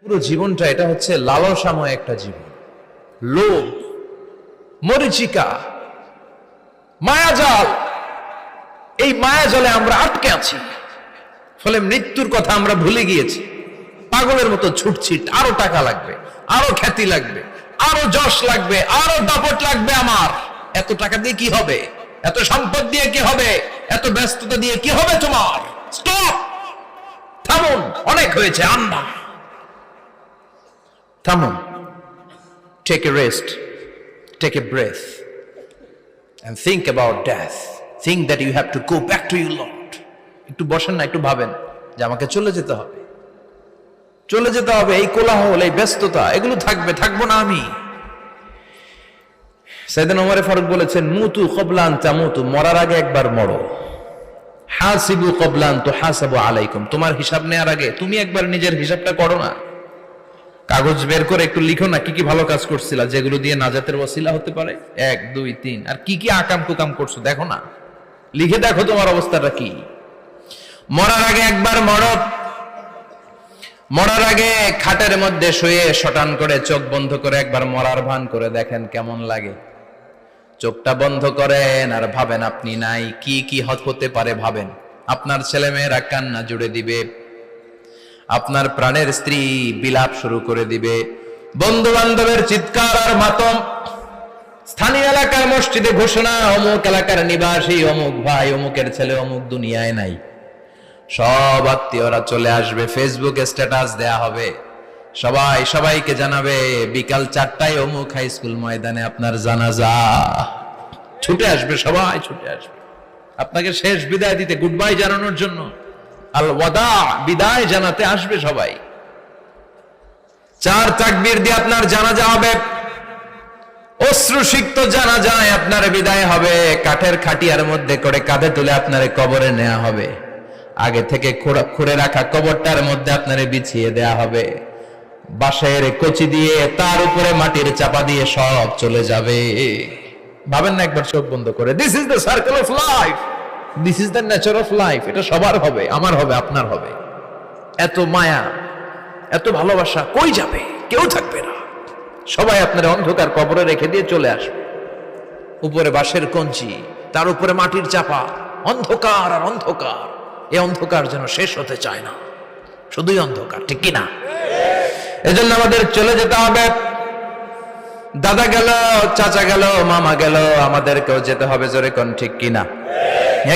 পুরো জীবনটা এটা হচ্ছে লালসাময় একটা জীবন, লোভ, মরিচিকা, মায়াজাল। এই মায়াজালে আমরা আটকে আছি, ফলে মৃত্যুর কথা আমরা ভুলে গিয়েছি। পাগলের মতো ছুটছি, আরো টাকা লাগবে, আরো খ্যাতি লাগবে, আরো যশ লাগবে, আরো দাপট লাগবে। আমার এত টাকা দিয়ে কি হবে? এত সম্পদ দিয়ে কি হবে? এত ব্যস্ততা দিয়ে কি হবে তোমার? স্টপ, থামুন, অনেক হয়েছে। আন্না, থামুন, take a rest, take a breath and think about death. Think that you have to go back to your Lord. একটু বসেন না, একটু ভাবেন যে আমাকে চলে যেতে হবে, চলে যেতে হবে। এই কোলাহল, এই ব্যস্ততা, এগুলো থাকবে, থাকবো না আমি। সাইয়েদনা ওমর ফারুক বলেছেন, মুতু ক্বাবলা আন তামুতু, মরার আগে একবার মরো। হাসিবু ক্বাবলা আন তুহাসাবু আলাইকুম, তোমার হিসাব নেওয়ার আগে তুমি একবার নিজের হিসাবটা করো না। কাগজ বের করে একটু লিখো না কি কি ভালো কাজ করছিলা, যেগুলো দিয়ে নাজাতের ওসিলা হতে পারে। 1 2 3, আর কি কি আকাম কুকাম করছো দেখো না, লিখে দেখো তোমার অবস্থাটা কি। মরার আগে একবার মরো। মরার আগে খাটের মধ্যে শুয়ে শটান করে চোখ বন্ধ করে একবার মরার ভান করে দেখেন কেমন লাগে। চোখটা বন্ধ করেন আর ভাবেন আপনি নাই, কি কি হতে পারে ভাবেন। আপনার ছেলেমেয়েরা কান্না জুড়ে দিবে, আপনার প্রাণের স্ত্রী বিলাপ শুরু করে দিবে, বন্ধু বান্ধবের চিৎকার আর মাতম, স্থানীয় এলাকার মসজিদে ঘোষণা, অমুক এলাকার নিবাসী অমুক ভাই অমুকের ছেলে অমুক দুনিয়ায় নাই। সব আত্মীয়রা চলে আসবে, ফেসবুকে স্ট্যাটাস দেয়া হবে, সবাই সবাইকে জানাবে বিকাল 4টায় অমুক হাই স্কুল ময়দানে আপনার জানাজা। ছুটে আসবে, সবাই ছুটে আসবে আপনাকে শেষ বিদায় দিতে, গুড বাই জানানোর জন্য, আল ওয়াদা, বিদায় জানাতে আসবে সবাই। 4 তাকবীর দিয়ে আপনার জানাজা হবে, অশ্রুসিক্ত জানাজায় আপনার বিদায় হবে। কাঠের খাটিয়ার মধ্যে করে কাঁধে তুলে আপনারে কবরে নেওয়া হবে। আগে থেকে খুঁড়ে রাখা কবরটার মধ্যে আপনারে বিছিয়ে দেয়া হবে। বাঁশের কচি দিয়ে তার উপরে মাটির চাপা দিয়ে সব চলে যাবে। ভাবেন না একবার চোখ বন্ধ করে, this is the circle of life, this is the nature of life. এটা সবার হবে, আমার হবে, আপনার হবে। এত মায়া, এত ভালোবাসা কই যাবে? কেউ থাকবে না, সবাই আপনার অন্ধকার কবরে রেখে দিয়ে চলে আসবে। উপরে বাঁশের কঞ্চি, তার উপরে মাটির চাপা, অন্ধকার আর অন্ধকার। এই অন্ধকার যেন শেষ হতে চায় না, শুধুই অন্ধকার, ঠিক কিনা? এজন্য আমাদের চলে যেতে হবে। দাদা গেল, চাচা গেল, মামা গেল, আমাদেরকেও যেতে হবে, জোরে কোন ঠিক কিনা?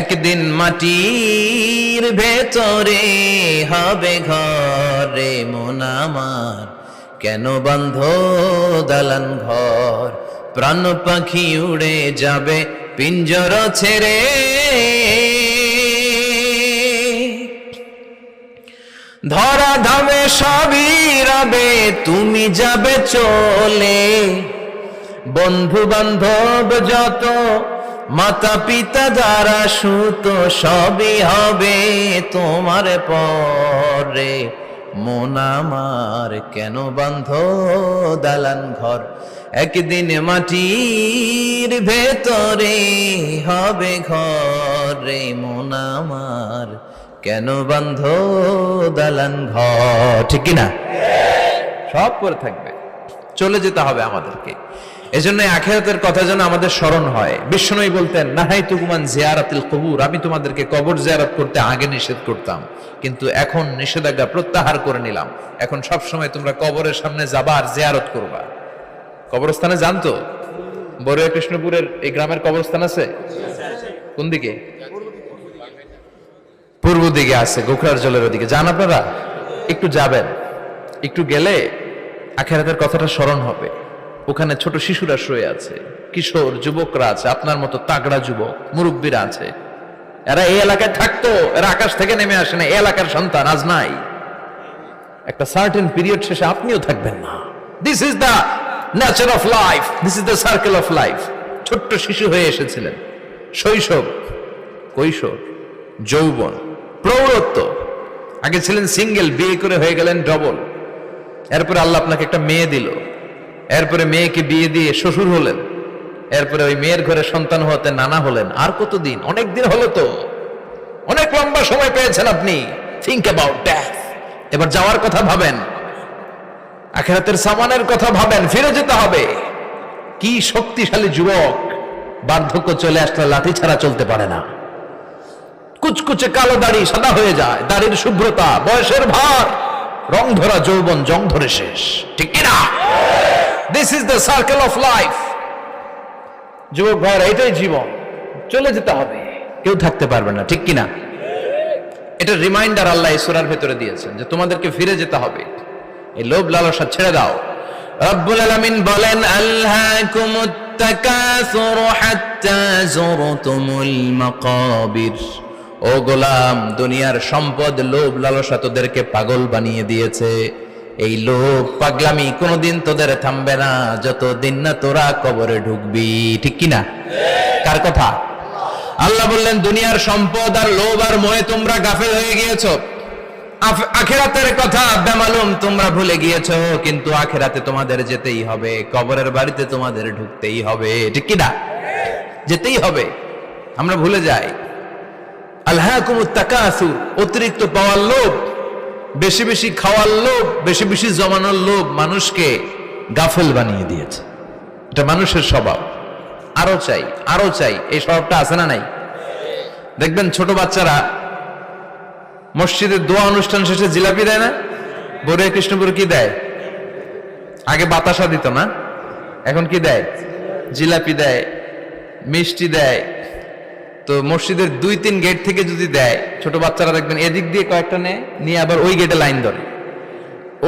একদিন মাটির ভেতরে হবে ঘরে মন আমার, কেন বন্ধ দালান ঘর, প্রাণ পাখি উড়ে যাবে পিঞ্জর ছেড়ে। ধরা ধামে সবই রবে, তুমি যাবে চলে। বন্ধু বান্ধব যত, মাতা পিতা যারা সুত, সবই হবে তোমার পরে। মন আমার কেন বন্ধ দালান ঘর, একদিন মাটির ভেতরে হবে ঘরে মন আমার, কেন বন্ধ দালান ঘর, ঠিক কিনা? সব করে থাকবে, চলে যেতে হবে আমাদেরকে। এজন্য আখিরাতের কথা যেন আমাদের স্মরণ হয়। বিশ্বনবী বলতেন, নাহাইতুকুম আন জিয়ারাতিল কুবুর, আমি তোমাদেরকে কবর জিয়ারত করতে আগে নিষেধ করতাম, কিন্তু এখন নিষেধাজ্ঞা প্রত্যাহার করে নিলাম। এখন সব সময় তোমরা কবরের সামনে যাবা আর জিয়ারত করবা। কবরস্থানে জানতো বড়ুয়া কৃষ্ণপুরের এই গ্রামের কবরস্থান আছে কোন দিকে? পূর্ব দিকে আছে, গোখরার জলের ওদিকে। যান আপনারা, একটু যাবেন, একটু গেলে আখিরাতের কথাটা স্মরণ হবে। ওখানে ছোট শিশুরা শুয়ে আছে, কিশোর যুবকরা আছে, আপনার মতো তাগড়া যুবক, মুরব্বীরা আছে। এরা এই এলাকায় থাকতো, এরা আকাশ থেকে নেমে আসে না, এই এলাকার সন্তান, আজ নাই। একটা সার্টেন পিরিয়ড শেষে আপনিও থাকবেন না। This is the nature of life, this is the circle of life. ছোট্ট শিশু হয়ে এসেছিলেন, শৈশব, কৈশোর, যৌবন, প্রৌঢ়ত্ব। আগে ছিলেন সিঙ্গেল, বিয়ে করে হয়ে গেলেন ডবল। এরপরে আল্লাহ আপনাকে একটা মেয়ে দিল, এরপরে মেয়েকে বিয়ে দিয়ে শ্বশুর হলেন, এরপরে ওই মেয়ের ঘরে সন্তান হতে নানা হলেন। আর কতদিন? অনেক দিন হলো তো, অনেক লম্বা সময় পেয়েছেন আপনি। Think about death. এবার যাওয়ার কথা ভাবেন। আখিরাতের সামানের কথা ভাবেন, ফিরে যেতে হবে। কি শক্তিশালী যুবক, বার্ধক্য চলে আসলে লাঠি ছাড়া চলতে পারে না। কুচকুচে কালো দাড়ি সাদা হয়ে যায়, দাড়ির শুভ্রতা, বয়সের ভার, রং ধরা যৌবন জং ধরে শেষ, ঠিক কিনা? This is the circle of life. যুবক ভাইরা, এটাই জীবন, চলে যেতে হবে, কেউ থাকতে পারবে না, ঠিক কিনা? এটা রিমাইন্ডার আল্লাহ এই সূরার ভেতরে দিয়েছেন যে তোমাদেরকে ফিরে যেতে হবে, এই লোভ লালসা ছেড়ে দাও। রব্বুল আলামিন বলেন, আলহাকুমুত তাকাসুর হাত্তা যুরতুমুল মাকাবির। ও গোলাম, দুনিয়ার সম্পদ, লোভ লালসা তোদেরকে পাগল বানিয়ে দিয়েছে। এই লোভ পাগলামি কোনোদিন তোদের থামবে না যতদিন না তোরা কবরে ঢুকবি, ঠিক কিনা? কার কথা? আল্লাহ বললেন, দুনিয়ার সম্পদ আর লোভ আর মোহে তোমরা গাফেল হয়ে গিয়েছো। আখিরাতের কথা বেমালুম তোমরা ভুলে গিয়েছো, কিন্তু আখিরাতে তোমাদের যেতেই হবে, কবরের বাড়িতে তোমাদের ঢুকতেই হবে, ঠিক কিনা? যেতেই হবে, আমরা ভুলে যাই। আলহাকুমুত তাকাসুর, অতিরিক্ত পাওয়ার লোভ, বেশি বেশি খাওয়ার লোভ, বেশি বেশি জমানোর লোভ মানুষকে গাফেল বানিয়ে দিয়েছে। এটা মানুষের স্বভাব, আরো চাই আরো চাই, এই স্বভাবটা আছে না নাই? দেখবেন ছোট বাচ্চারা মসজিদের দোয়া অনুষ্ঠান শেষে জিলাপি দেয় না? বরে কৃষ্ণপুর কি দেয়? আগে বাতাসা দিত না, এখন কি দেয়? জিলাপি দেয়, মিষ্টি দেয়। তো মসজিদের 2-3 গেট থেকে যদি দেয়, ছোট বাচ্চারা দেখবেন এদিক দিয়ে কয়েকটা নিয়ে আবার ওই গেটে লাইন ধরে।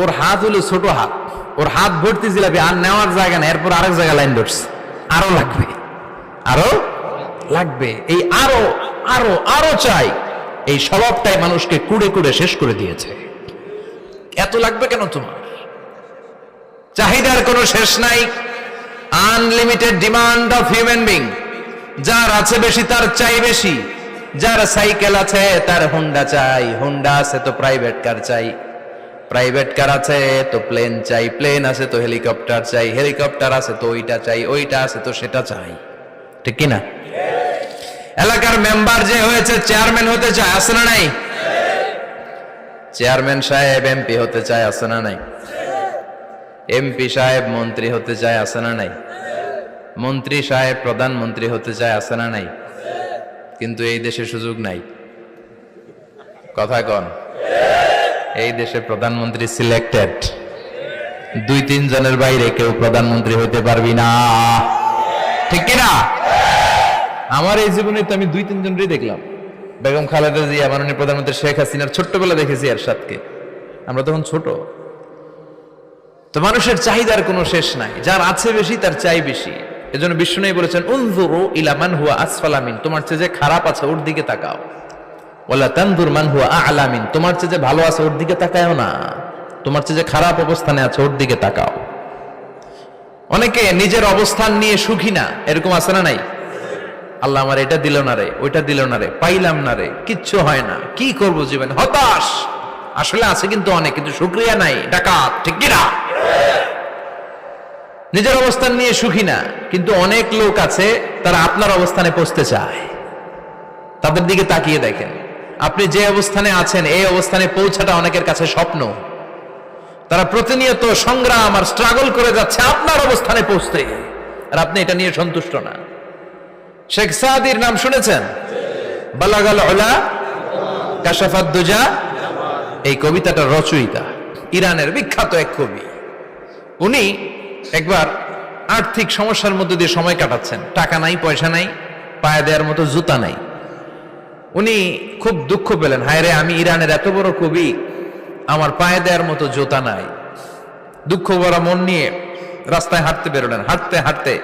ওর হাত হলো ছোট হাত, ওর হাত ভর্তি জিলাপি, আর নেওয়ার জায়গা নেই, এরপর আরেক জায়গায় লাইন ধরছে, আরো লাগবে আরো লাগবে, এই আরো আরো আরো চাই। এই স্বভাবটাই মানুষকে কুড়ে কুড়ে শেষ করে দিয়েছে। এত লাগবে কেন তোমার? চাহিদার কোনো শেষ নাই, unlimited demand of human being. যার আছে বেশি তার চাই বেশি, যার সাইকেল আছে তার হুন্ডা চাই, হুন্ডা আছে তো প্রাইভেট কার চাই, প্রাইভেট কার আছে তো প্লেন চাই, প্লেন আছে তো হেলিকপ্টার চাই, হেলিকপ্টার আছে তো ওইটা চাই, ওইটা আছে তো সেটা চাই, ঠিক কিনা? এলাকার মেম্বার যে হয়েছে চেয়ারম্যান হতে চায়, আছে না নাই? চেয়ারম্যান সাহেব এমপি হতে চায়, আছে না নাই? এমপি সাহেব মন্ত্রী হতে চায়, আছে না নাই? মন্ত্রী সাহেব প্রধানমন্ত্রী হতে চায়, আছে না নাই? কিন্তু এই দেশে সুযোগ নাই, কথা কন। এই দেশে প্রধানমন্ত্রী সিলেক্টেড, 2-3 জনের বাইরে কেউ প্রধানমন্ত্রী হইতে পারবি না, ঠিক কিনা? আমার এই জীবনে তো আমি 2-3 জনই দেখলাম। বেগম খালেদা জিয়া, মাননীয় প্রধানমন্ত্রী শেখ হাসিনার ছোট্টবেলা দেখেছি এরশাদকে, আমরা তখন ছোট। তো মানুষের চাহিদার কোনো শেষ নাই, যার আছে বেশি তার চাই বেশি। এজন্য বিষ্ণু বলেছেন, উনজুরু ইলা মান হুয়া আসফালা মিন, তোমার চেয়ে যে খারাপ আছে ওর দিকে তাকাও। ওয়ালা তানজুর মান হুয়া আ'লা মিন, তোমার চেয়ে যে ভালো আছে ওর দিকে তাকায়ও না, তোমার চেয়ে যে খারাপ অবস্থানে আছে ওর দিকে তাকাও। অনেকে নিজের অবস্থান নিয়ে সুখী না, এরকম আছে না নাই? আল্লাহ আমার এটা দিল না রে, ওইটা দিল না রে, পাইলাম না রে, কিচ্ছু হয় না, কি করব জীবনে, হতাশ। আসলে আছে কিন্তু অনেক, কিন্তু শুকরিয়া নাই, ডাকাত, ঠিক কিনা? নিজের অবস্থান নিয়ে সুখী না, কিন্তু অনেক লোক আছে তারা আপনার অবস্থানে পৌঁছতে চায়। তাদের দিকে তাকিয়ে দেখেন, আপনি যে অবস্থানে আছেন এই অবস্থানে পৌঁছাটা অনেকের কাছে স্বপ্ন। তারা প্রতিনিয়ত সংগ্রাম আর স্ট্রাগল করে যাচ্ছে আপনার অবস্থানে পৌঁছতে, আর আপনি এটা নিয়ে সন্তুষ্ট না। শেখ সাদির নাম শুনেছেন? বালাগাল উলা কাশাফাত দুজা, এই কবিতাটার রচয়িতা ইরানের বিখ্যাত এক কবি। উনি একবার আর্থিক সমস্যার মধ্যে দিয়ে সময় কাটাচ্ছেন, টাকা নাই, পয়সা নাই, পায়ে দেওয়ার মতো জুতা নাই। উনি খুব দুঃখ পেলেন, হায় রে, আমি ইরানের এত বড় কবি, আমার পায়ে দেওয়ার মতো জুতা নাই। দুঃখ ভরা মন নিয়ে রাস্তায় হাঁটতে বেরোলেন। হাঁটতে হাঁটতে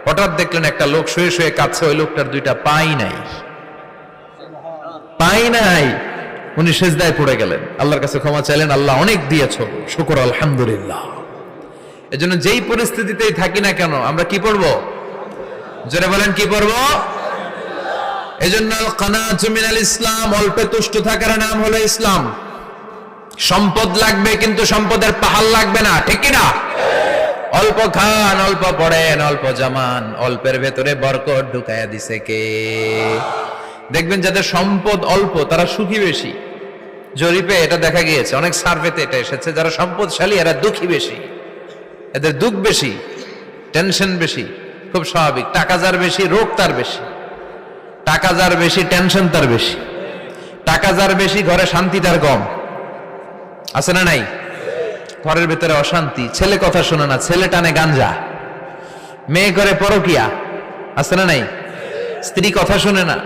হঠাৎ দেখলেন একটা লোক শুয়ে শুয়ে কাঁদছে, ওই লোকটার 2টা পাই নাই, পাই নাই। উনি সেজদায় পড়ে গেলেন, আল্লাহর কাছে ক্ষমা চাইলেন, আল্লাহ অনেক দিয়েছো, শুকর আলহামদুলিল্লাহ। এজন্য যেই পরিস্থিতিতেই থাকি না কেন আমরা কি পড়বো? জোরে বলেন, কি পড়বো? এজন্য কানাতু মিনাল ইসলাম, অল্পে তুষ্ট থাকার নাম হলো ইসলাম। সম্পদ লাগবে কিন্তু সম্পদের পাহাড় লাগবে না, ঠিক কিনা? অল্প খান, অল্প পড়েন, অল্প জামান, অল্পের ভেতরে বরকত ঢুকায়া দিছে কে? দেখবেন যাদের সম্পদ অল্প তারা সুখী বেশি। জরিপে এটা দেখা গিয়েছে, অনেক সার্ভেতে এটা এসেছে, যারা সম্পদশালী এরা দুঃখী বেশি। এদের দুঃখ বেশি, টেনশন বেশি, খুব স্বাভাবিক। টাকা যার বেশি, রোগ তার বেশি। টাকা যার বেশি, টেনশন তার বেশি। টাকা যার বেশি, ঘরে শান্তি তার কম। আছে না নাই? ঘরের ভেতরে অশান্তি, ছেলে কথা শোনে না, ছেলে টানে গাঞ্জা, মেয়ে করে পরকিয়া। আছে না নাই? স্ত্রী কথা শোনে না,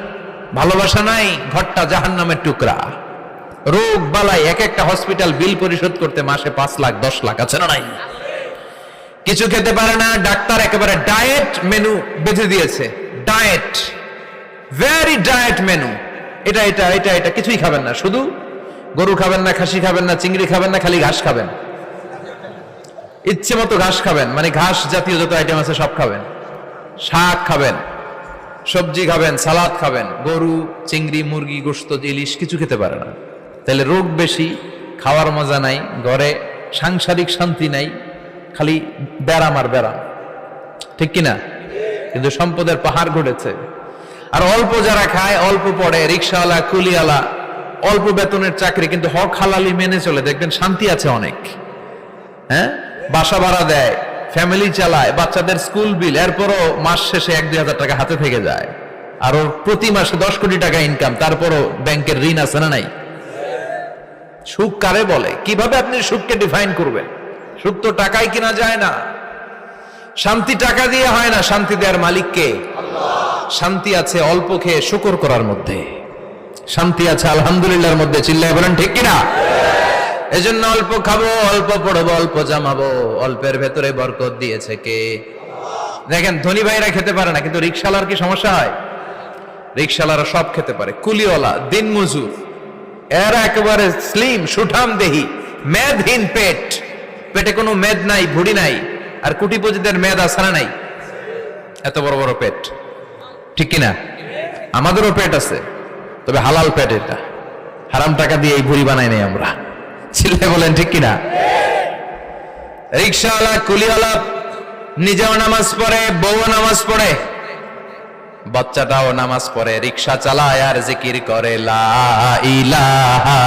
ভালোবাসা নাই, ঘরটা জাহান্নামের টুকরা। রোগ বালাই, এক একটা হসপিটাল বিল পরিশোধ করতে মাসে 5 লাখ 10 লাখ। আছে না নাই? কিছু খেতে পারে না, ডাক্তার একেবারে ডায়েট মেনু বেঁধে দিয়েছে। Diet, very diet menu. এটা এটা এটা এটা কিছুই খাবেন না, শুধু গরু খাবেন না, খাসি খাবেন না, চিংড়ি খাবেন না, খালি ঘাস খাবেন। ইচ্ছে মতো ঘাস খাবেন, মানে ঘাস জাতীয় যত আইটেম আছে সব খাবেন। শাক খাবেন, সবজি খাবেন, সালাদ খাবেন। গরু, চিংড়ি, মুরগি, গোশত, ইলিশ কিছু খেতে পারে না। তাহলে রোগ বেশি, খাওয়ার মজা নাই, ঘরে সাংসারিক শান্তি নাই, খালি ব্যারাম আর ব্যারাম। ঠিক কিনা? কিন্তু সম্পদের পাহাড় ঘটেছে। আর অল্প যারা খায়, অল্প পড়ে, রিক্সাওয়ালা, কুলিওয়ালা, অল্প বেতনের চাকরি, কিন্তু হক হালালি মেনে চলে, দেখবেন শান্তি আছে অনেক। হ্যাঁ, বাসা ভাড়া দেয়, ফ্যামিলি চালায়, বাচ্চাদের স্কুল বিল, এরপরও মাস শেষে 1-2 হাজার টাকা হাতে থেকে যায়। আর ওর প্রতি মাসে 10 কোটি টাকা ইনকাম, তারপরও ব্যাংকের ঋণ আছে না নাই? সুখ কারে বলে? কিভাবে আপনি সুখকে ডিফাইন করবেন? সুখ তো টাকায় কিনা যায় না। শান্তি টাকা দিয়ে হয় না, শান্তি দেওয়ার মালিক কে? শান্তি আছে অল্প খেয়ে শুকর করার মধ্যে, শান্তি আছে আলহামদুলিল্লাহর মধ্যে। চিল্লায় বলেন ঠিক কিনা? এজন্য অল্প খাবো, অল্প পড়বো, অল্প জামাবো, অল্পের ভেতরে বরকত দিয়েছে কে? দেখেন, ধনী ভাইরা খেতে পারে না, কিন্তু রিক্সাওয়ালার কি সমস্যা হয়? রিক্সাওয়ালারা সব খেতে পারে। কুলিওয়ালা, দিন মজুর, এরা একেবারে স্লিম, সুঠাম দেহি, মেদহীন পেট, পেটে কোনো মেদ নাই, ভুড়ি নাই। আর কোটিপতিদের মেদ আছে না নাই? এত বড় বড় পেট। ঠিক কিনা? আমাদেরও পেট আছে, তবে হালাল পেট। এটা হারাম টাকা দিয়ে এই ভুড়ি বানাই নাই আমরা। চিল্লায় বলেন ঠিক কিনা? রিক্সাওয়ালা, কুলিওয়ালা নিজেও নামাজ পড়ে, বউ নামাজ পড়ে, বাচ্চাটাও নামাজ পড়ে, রিক্সা চালায় আর জিকির করে লা ইলাহা